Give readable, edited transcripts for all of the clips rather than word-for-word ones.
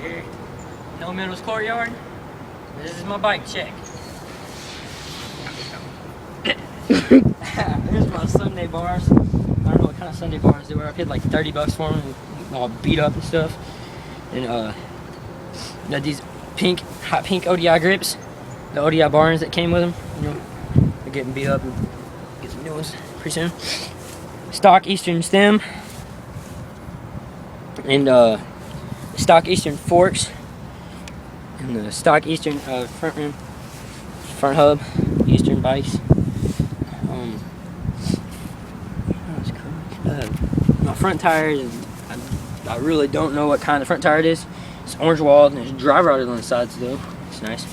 here. Hill Meadows Courtyard. This is my bike check. Here's my Sunday bars. I don't know what kind of Sunday bars they were. I paid like 30 bucks for them, all beat up and stuff. And got these hot pink ODI grips, the ODI Barnes that came with them. You know, they're getting beat up and get some new ones pretty soon. Stock Eastern stem and stock Eastern forks and the stock Eastern front rim, front hub, Eastern bikes. My front tires, I really don't know what kind of front tire it is. It's orange walled and there's dry rotted on the sides though. It's nice.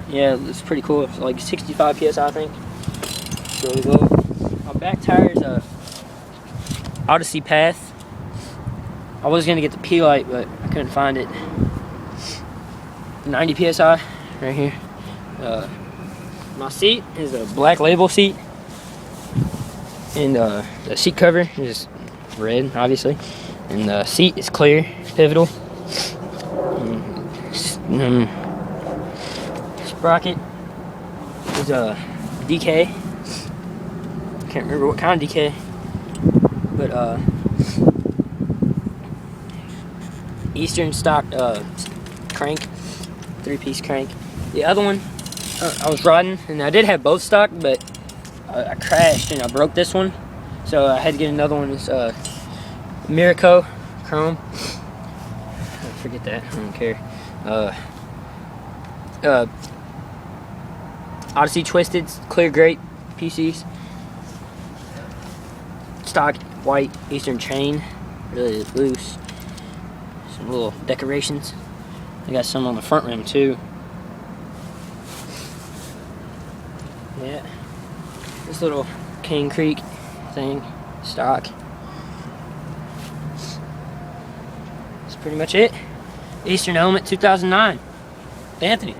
Yeah, it's pretty cool. It's like 65 PSI, I think. It's really low. My back tire is a Odyssey Path. I was gonna get the P-Light, but I couldn't find it. 90 PSI right here. My seat is a Black Label seat. And the seat cover is red, obviously, and the seat is clear, pivotal. Sprocket is a DK. Can't remember what kind of DK, but Eastern stock crank, 3-piece crank. The other one, I was riding, and I did have both stock, but I crashed and I broke this one, so I had to get another one. It's Miraco Chrome. Forget that, I don't care. Odyssey Twisted clear grate PCs. Stock white Eastern chain, really loose. Some little decorations. I got some on the front rim too. Yeah. This little Cane Creek thing, stock. That's pretty much it. Eastern Element 2009. Anthony.